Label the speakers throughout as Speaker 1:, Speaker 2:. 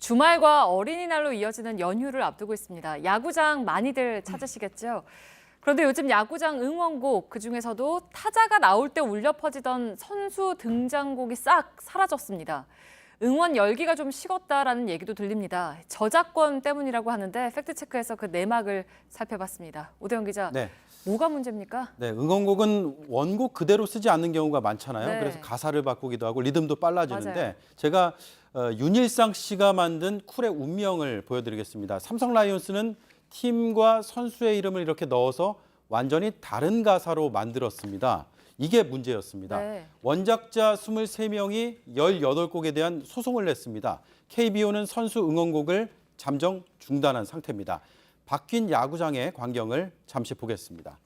Speaker 1: 주말과 어린이날로 이어지는 연휴를 앞두고 있습니다. 야구장 많이들 찾으시겠죠? 그런데 요즘 야구장 응원곡, 그중에서도 타자가 나올 때 울려 퍼지던 선수 등장곡이 싹 사라졌습니다. 응원 열기가 좀 식었다라는 얘기도 들립니다. 저작권 때문이라고 하는데 팩트체크해서 그 내막을 살펴봤습니다. 오대영 기자,
Speaker 2: 네.
Speaker 1: 뭐가 문제입니까?
Speaker 2: 네, 응원곡은 원곡 그대로 쓰지 않는 경우가 많잖아요.
Speaker 1: 네.
Speaker 2: 그래서 가사를 바꾸기도 하고 리듬도 빨라지는데
Speaker 1: 맞아요.
Speaker 2: 제가 윤일상 씨가 만든 쿨의 운명을 보여드리겠습니다. 삼성 라이온스는 팀과 선수의 이름을 이렇게 넣어서 완전히 다른 가사로 만들었습니다. 이게 문제였습니다.
Speaker 1: 네.
Speaker 2: 원작자 23명이 18곡에 대한 소송을 냈습니다. KBO는 선수 응원곡을 잠정 중단한 상태입니다. 바뀐 야구장의 광경을 잠시 보겠습니다.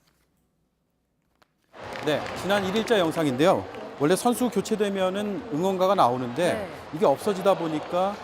Speaker 2: 네, 지난 1일자 영상인데요. 원래 선수 교체되면은 응원가가 나오는데
Speaker 1: 네.
Speaker 2: 이게 없어지다 보니까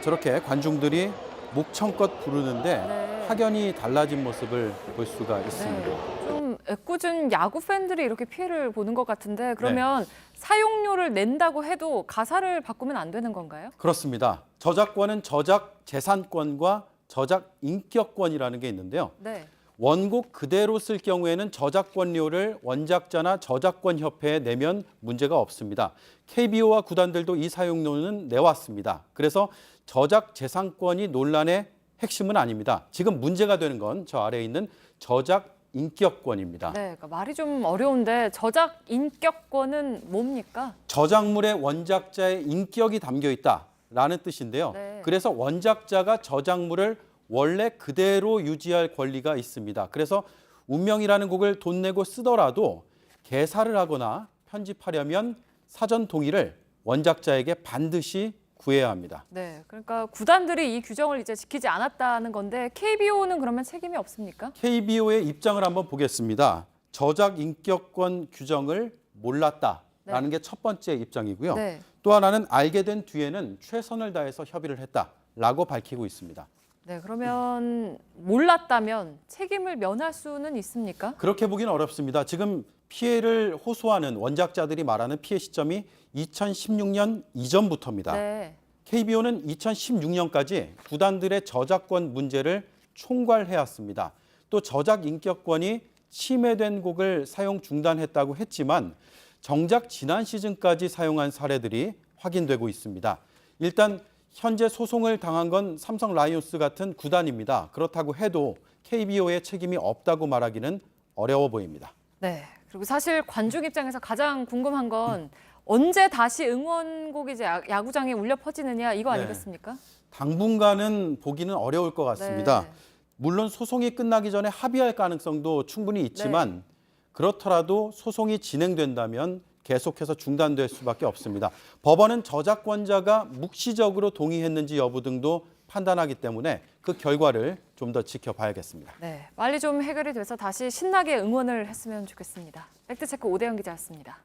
Speaker 2: 저렇게 관중들이 목청껏 부르는데
Speaker 1: 네.
Speaker 2: 확연히 달라진 모습을 볼 수가 있습니다.
Speaker 1: 네. 좀 애꿎은 야구 팬들이 이렇게 피해를 보는 것 같은데 그러면 사용료를 낸다고 해도 가사를 바꾸면 안 되는 건가요?
Speaker 2: 그렇습니다. 저작권은 저작 재산권과 저작 인격권이라는 게 있는데요.
Speaker 1: 네.
Speaker 2: 원곡 그대로 쓸 경우에는 저작권료를 원작자나 저작권 협회에 내면 문제가 없습니다. KBO와 구단들도 이 사용료는 내왔습니다. 그래서 저작 재산권이 논란의 핵심은 아닙니다. 지금 문제가 되는 건 저 아래에 있는 저작 인격권입니다.
Speaker 1: 네, 그러니까 말이 좀 어려운데 저작 인격권은 뭡니까?
Speaker 2: 저작물의 원작자의 인격이 담겨 있다라는 뜻인데요.
Speaker 1: 네.
Speaker 2: 그래서 원작자가 저작물을 원래 그대로 유지할 권리가 있습니다. 그래서 운명이라는 곡을 돈 내고 쓰더라도 개사를 하거나 편집하려면 사전 동의를 원작자에게 반드시 구해야 합니다.
Speaker 1: 네, 그러니까 구단들이 이 규정을 이제 지키지 않았다는 건데 KBO는 그러면 책임이 없습니까?
Speaker 2: KBO의 입장을 한번 보겠습니다. 저작 인격권 규정을 몰랐다라는 게 첫 번째 입장이고요.
Speaker 1: 네.
Speaker 2: 또 하나는 알게 된 뒤에는 최선을 다해서 협의를 했다라고 밝히고 있습니다.
Speaker 1: 네, 그러면 몰랐다면 책임을 면할 수는 있습니까?
Speaker 2: 그렇게 보기는 어렵습니다. 지금 피해를 호소하는 원작자들이 말하는 피해 시점이 2016년 이전부터입니다.
Speaker 1: 네.
Speaker 2: KBO는 2016년까지 구단들의 저작권 문제를 총괄해왔습니다. 또 저작 인격권이 침해된 곡을 사용 중단했다고 했지만 정작 지난 시즌까지 사용한 사례들이 확인되고 있습니다. 일단 현재 소송을 당한 건 삼성 라이온스 같은 구단입니다. 그렇다고 해도 KBO의 책임이 없다고 말하기는 어려워 보입니다.
Speaker 1: 네. 그리고 사실 관중 입장에서 가장 궁금한 건 언제 다시 응원곡이 이제 야구장에 울려 퍼지느냐 이거 아니겠습니까?
Speaker 2: 당분간은 보기는 어려울 것 같습니다.
Speaker 1: 네.
Speaker 2: 물론 소송이 끝나기 전에 합의할 가능성도 충분히 있지만 그렇더라도 소송이 진행된다면 계속해서 중단될 수밖에 없습니다. 법원은 저작권자가 묵시적으로 동의했는지 여부 등도 판단하기 때문에 그 결과를 좀 더 지켜봐야겠습니다.
Speaker 1: 네, 빨리 좀 해결이 돼서 다시 신나게 응원을 했으면 좋겠습니다. 팩트체크 오대영 기자였습니다.